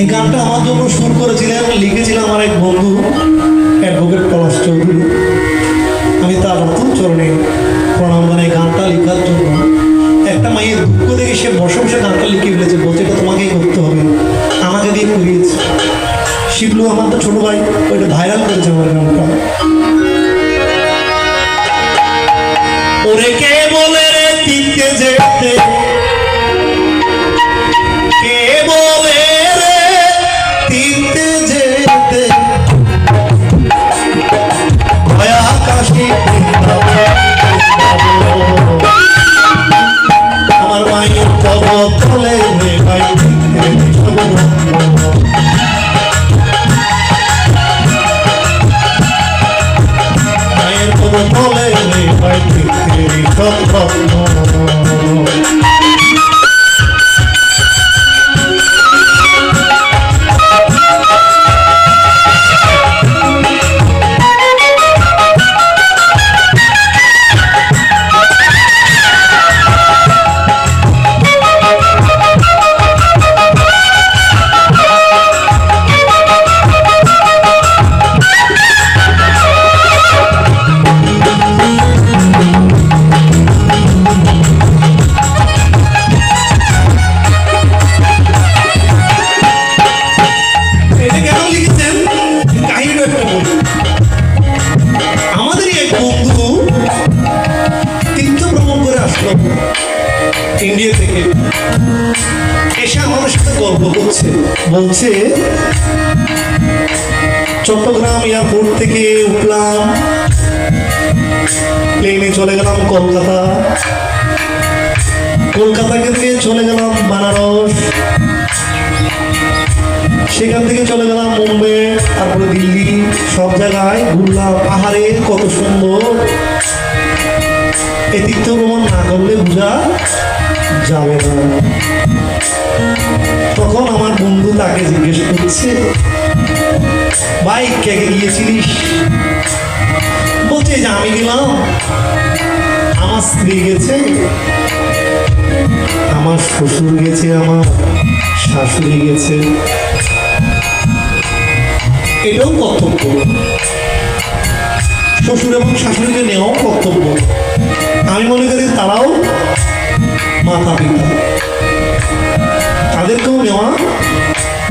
এই গানটা আমার জন্য সুর করেছিলেন, লিখেছিলাম আমার এক বন্ধু অ্যাডভোকেট পলাশ চৌধুরী। আমি তার নতুন চরণে প্রণাম জানাই। গানটা লেখার জন্য একটা মায়ের দুঃখ দেখে সে বসে বসে গানটা লিখে ফেলেছে, বলছে এটা তোমাকেই করতে হবে, আমাকে দিয়ে করিয়েছে। শিবলু আমার তো ছোট ভাই, ওইটা ভাইরাল করেছে আমার গানটা। ওরে কে বলে রে তিনটে যেতে, কে বলে রে তিনটে যেতে, ভয়া কাশি আমার মায়ের কবর তলে ভাই মায়ের কবর তলে ভাই সব ইন্ডিয়া থেকে এসে আমাদের সাথে গল্প করছে, বলছে চট্টগ্রাম এয়ারপোর্ট থেকে উঠলাম, প্লেনে চলে গেলাম কলকাতা, কলকাতা থেকে চলে গেলাম বানারস, সেখান থেকে চলে গেলাম মুম্বাই, তারপরে দিল্লি, সব জায়গায় ঘুরলাম। পাহাড়ে কত সুন্দর, এই তীর্থ ভ্রমণ না করলে বোঝা যাবে না। তখন আমার বন্ধু তাকে জিজ্ঞেস করছে, ভাই কে কে গিয়েছিলিস? বলছে যে আমি গেলাম, আমার স্ত্রী গেছে, আমার শ্বশুর গেছে, আমার শাশুড়ি গেছে। এটাও কর্তব্য, শ্বশুর এবং শাশুড়িকে নেওয়াও কর্তব্য। আমি মনে করি তারাও মাতা পিতা, তাদেরকেও নেওয়া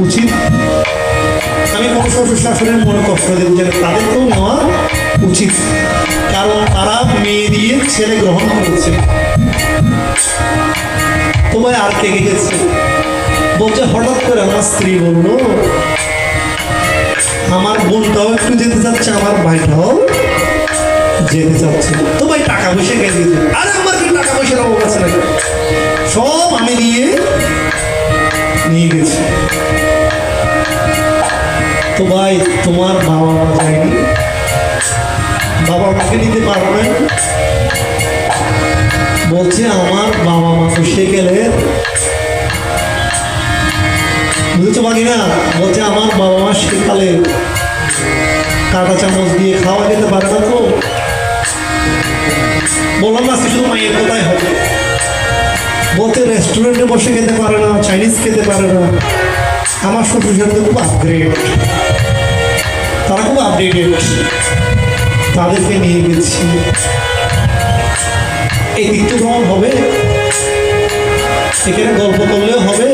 উচিত। আমি কোনো শ্বশুর শাশুড়ির মনে কষ্ট দিতে চাই, তাদেরকেও নেওয়া উচিত, কারণ তারা মেয়ে দিয়ে ছেলে গ্রহণ করেছে। তোমায় আর কে গেছে? বলছে হঠাৎ করে আমার স্ত্রী বললো, আমার বোনটাও একটু যেতে চাচ্ছে, আমার ভাইটাও যেতে চাচ্ছে। তো ভাই টাকা পয়সা কে দিয়েছে? আরে আমার কি টাকা পয়সার অভাব আছে নাকি? সব আমি নিয়ে গেছি। তো ভাই তোমার বাবা মা যায়নি, বাবা মাকে নিতে পারবে? বলছে আমার বাবা মা তো সে গেলে, বুঝেছো বাকি না? বলছে আমার বাবা মা শীতকালে কাঁটা চামচ দিয়ে খাওয়া যেতে পারে না। তো বললাম না শুধু মায়ের কোথায় হবে। বলতে রেস্টুরেন্টে বসে খেতে পারে না, চাইনিজ খেতে পারে না। আমার শ্বশুর শাশুড়ি খুব আপগ্রেড, তারা খুব আপডেটেড, তাদেরকে নিয়ে গেছি। এই তীর্থ ভ্রমণ হবে, এখানে গল্প করলেও হবে,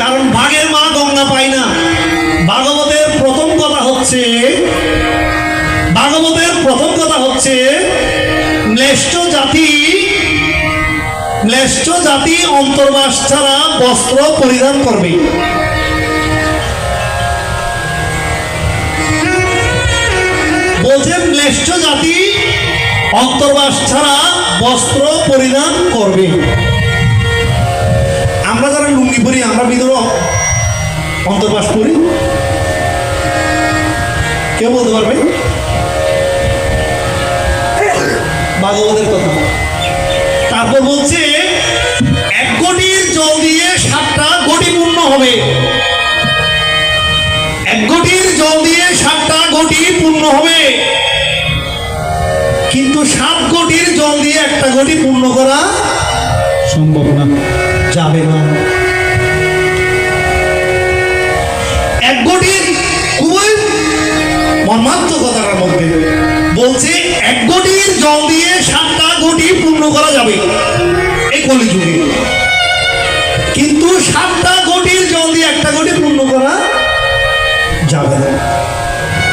কারণ বাঘের মা গঙ্গা পায় না। ভাগবতের প্রথম কথা হচ্ছে ম্লেচ্ছ জাতি অন্তর্বাস ছাড়া বস্ত্র পরিধান করবে। বলছে ম্লেচ্ছ জাতি অন্তর্বাস ছাড়া বস্ত্র পরিধান করবে। আমরা যারা লুঙ্গি পরি, আমরা ভিতরে অন্তর্বাস করি? কেউ বলতে পারবে? ভাগবতের কথা। তারপর বলছে 1 ঘটির জল দিয়ে 7টা ঘটি পূর্ণ হবে। 1 ঘটির জল দিয়ে 7টা ঘটি পূর্ণ হবে। কিন্তু 7 কোটির জল দিয়ে একটা ঘটি পূর্ণ করা সম্ভব না। যাবে না। এক ঘটির খুবই মর্মান্তিক কথাটার মধ্যে বলছে, এক ঘটির জল দিয়ে 7টা ঘটি পূর্ণ করা যাবে এই কলিযুগে, কিন্তু 7টা ঘটির জল দিয়ে একটা ঘটি পূর্ণ করা যাবে না।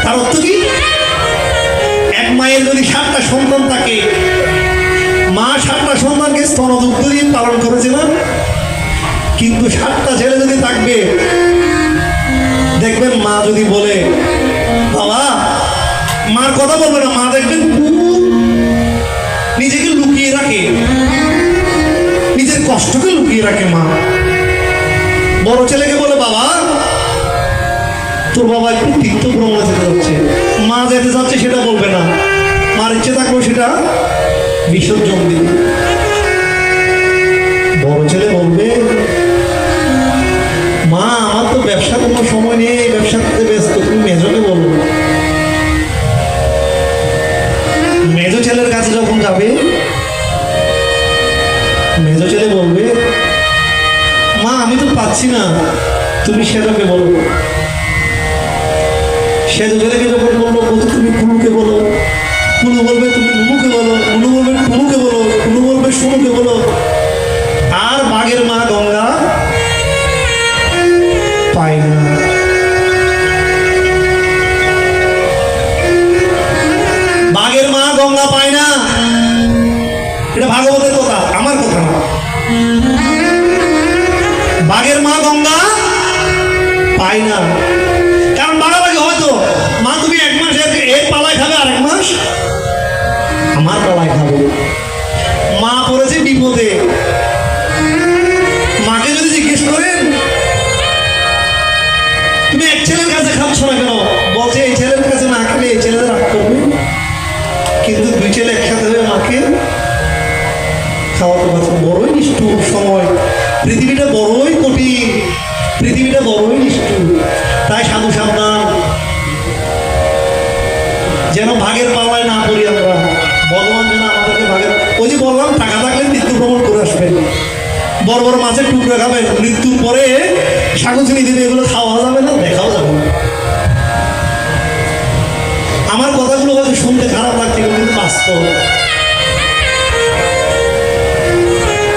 তার অর্থ কি? এক মায়ের যদি 7টা সন্তান থাকে, মা 7টা সন্তানকে স্তনদুগ্ধ দিয়ে পালন করেছে না, কিন্তু 7টা ছেলে যদি থাকবে, দেখবেন মা যদি বলে বাবা, মার কথা বলবে না, মা দেখবেন খুব নিজেকে লুকিয়ে রাখে, নিজের কষ্টকে লুকিয়ে রাখে মা। বড় ছেলেকে বলে বাবা, তোর বাবা একটু তীর্থ ভ্রমণে যেতে যাচ্ছে, মা যেতে যাচ্ছে সেটা বলবে না, মার ইচ্ছে থাকলেও সেটা বিসর্জন দিবে। বড় ছেলে বলবে মা, আমার তো ব্যবসা কোনো সময় নেই, ব্যবসা করতে ব্যস্ত, তুমি মেজোকে বলবো। মেজো ছেলের কাছে যখন যাবে, মেজো ছেলে বলবে মা, আমি তো পাচ্ছি না, তুমি সেজোকে বলো। সেজো ছেলেকে যখন বলবো, বলছে তুমি কুলুকে বলো, কুলু বলবে তুমি নুনুকে বলো, নুনু বলবে টুনুকে বলো, টুনু বলবে সুনুকে বলো। আর বাঘের মা গঙ্গা পায় না। বাঘের মা গঙ্গা পায় না, এটা ভাগবতের কথা, আমার কথা না। বাঘের মা গঙ্গা পায় না, কারণ বাঘাবাগি হয়তো মা তুমি 1 মাস এর পালায় খাবে, আর 1 মাস আমার পালায় খাবে। মা পড়েছে বিপদে, মাকে যদি জিজ্ঞেস করেন তুমি এক ছেলের কাছে খাচ্ছ না কেন, বলছে এই ছেলের কাছে না খেলে এই ছেলেদের রাগ করবে, কিন্তু 2 ছেলে একসাথে হয়ে মাকে খাওয়াতে পারছে। বড়ই নিষ্ঠুর সময়, পৃথিবীটা বড়ই কঠিন, পৃথিবীটা বড়ই নিষ্ঠুর। তাই সাধু সাবধান, যেন ভাগের পাল্লায় না পড়ি আমরা। ভগবান যেন আমাদেরকে ভাগের, ওই যে বললাম টাকা থাকলে তীর্থ ভ্রমণ করে আসবেন, বড় বড় মাছের টুকরো খাবেন, মৃত্যুর পরে সাগরচিনি দেবে, এগুলো খাওয়া যাবে না, দেখাও যাবে না। আমার কথাগুলো হয়তো শুনতে খারাপ লাগছে, কিন্তু বাস্তব,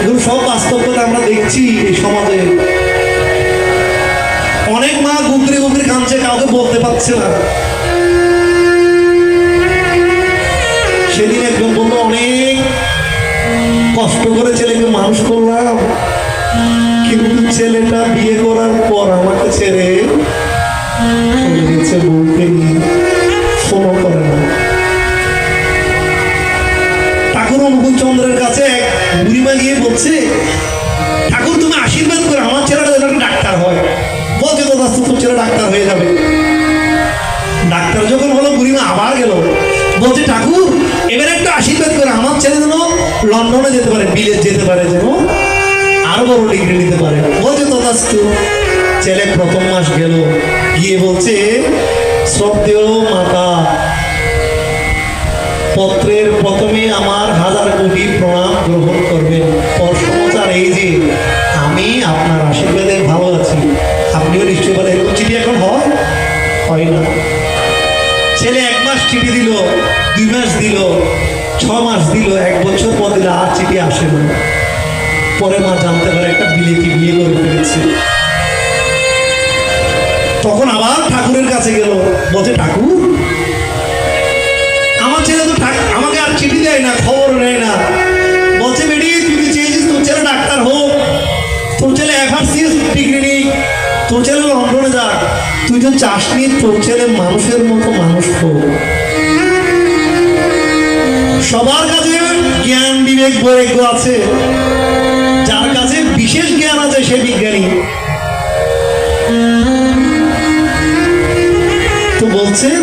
এগুলো সব বাস্তব কথা আমরা দেখছি এই সমাজে। অনেক মা গুগরে গুগরে কাঁদছে, কাউকে বলতে পারছে না। সেদিন একজন বললো অনেক কষ্ট করে ছেলেকে মানুষ করলাম, কিন্তু ছেলেটা বিয়ে করার পর আমাকে ছেড়ে চলে গেছে, বউকে নিয়ে ফোনও করে না। ঠাকুর অনুকূল চন্দ্রের কাছে এক বুড়িমা গিয়ে বলছে, ঠাকুর তুমি আশীর্বাদ করে আমার ছেলেটা যেন ডাক্তার হয়। বলছে তো দাস, তোর ছেলে ডাক্তার হয়ে যাবে। ডাক্তার যখন হলো, বুড়িমা আবার গেল, বলছে ঠাকুর এবার একটা আশীর্বাদ করে আমার ছেলে যেন লন্ডনে যেতে পারে, বিলেত যেতে পারে, যেন আরো বড় ডিগ্রি নিতে পারে। বলছে তো দাস, ছেলে 1ম মাস গেল, গিয়ে বলছে শ্রদ্ধেয় মাতা, পত্রের প্রথমে আমার 1000 কোটি প্রণাম গ্রহণ করবেন। পর সমাচার এই যে আমি আপনার আশীর্বাদে ভালো আছি, আপনিও নিশ্চয়ই বলে। এরকম চিঠি এখন হয় না। ছেলে 1 মাস চিঠি দিল, 2 মাস দিল, 6 মাস দিল, 1 বছর পর দিল, আর চিঠি আসে না। পরে মা জানতে পারে একটা বিলেতি বিয়ে করে ফেলেছে। তখন আবার ঠাকুরের কাছে গেল, বলছে ঠাকুর আমার ছেলে তো আমাকে আর চিঠি দেয় না, খবর নেয় না। বলছে বেডি, তুই চেয়েছিস তোর ছেলে ডাক্তার হোক, তোর ছেলে FRCS ডিগ্রি নিক, তোর ছেলে লন্ডনে যাক, তুই তো চাসনি তোর ছেলে মানুষের মতো মানুষ হোক। সবার কাছে জ্ঞান বিবেক বৈরাগ্য আছে, যার কাছে বিশেষ জ্ঞান আছে সে বিজ্ঞানী। তো বলছেন,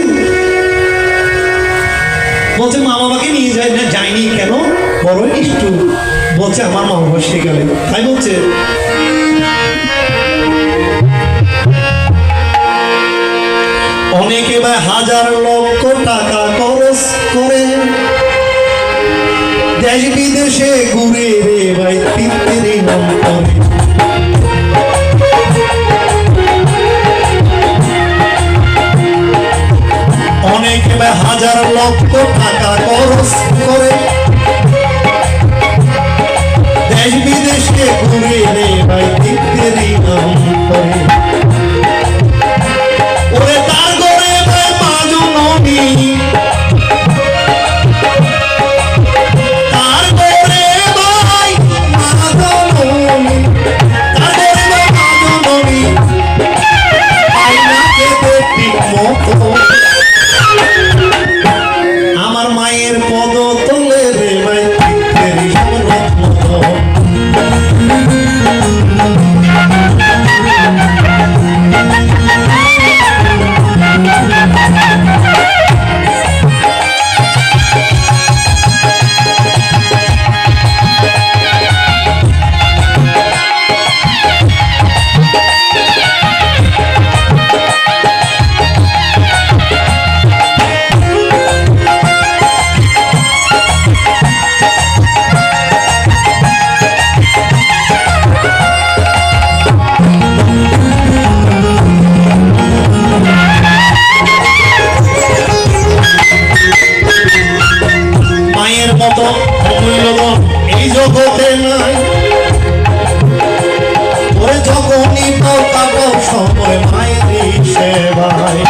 বলছে মা বাবাকে নিয়ে যায় না, যায়নি কেন, বড়ই নিষ্ঠুর। বলছে আমার মা বাবা সেখানে, তাই বলছে অনেকে বা 1000 লক্ষ টাকা খরচ করে দেশ বিদেশে ঘুরে রে ভাই তৃপ্তির অন্তরে অনেকে ভাই হাজার লক্ষ টাকা খরচ করে দেশ বিদেশে ঘুরে রে ভাই তৃপ্তির অন্তরে ওরে তার ঘরে ভাই মা জননী তার ঘরে ভাই মা জননী তার ঘরে ভাই মা জননী আয়না খেতে ঠিক মতো আমার মায়ের পদ তোলে রে ভাই তৃপ্তির রত্ন মায়ের মতো অমূল্যবান এই জগতে নাই ওরে যখনই পাও কাটাও সময় মায়ের সেবায়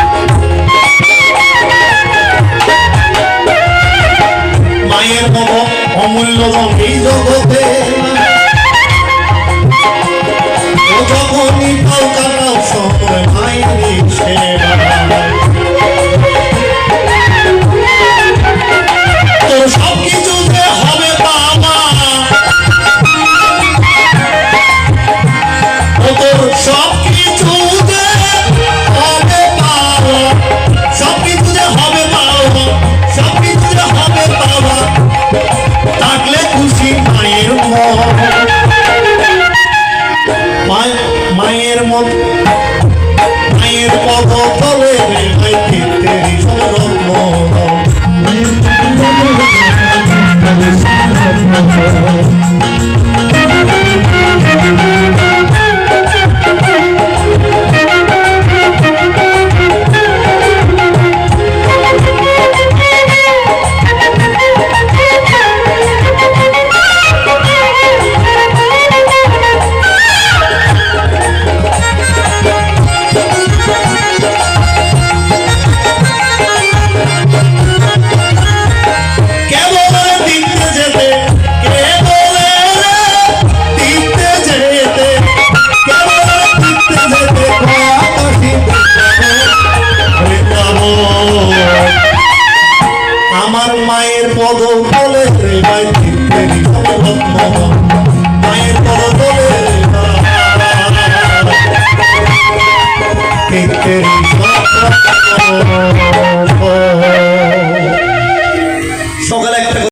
মায়ের মতো অমূল্যবান এই জগতে নাই ও যখনই পাও কাটাও সময় মায়ের সেবায় তোর সবকিছু যে হবে বাবা ও তোর সবকিছু যে হবে বাবা সবকিছু যে হবে বাবা সবকিছু যে হবে বাবা থাকলে খুশি মায়ের মায়ের মত মায়ের পদ তলে ভাই তৃপ্তির রত্ন আমার মায়ের পদ বলে রে ভাই তৃপ্তির রত্ন মায়ের পদ বলে তৃপ্তির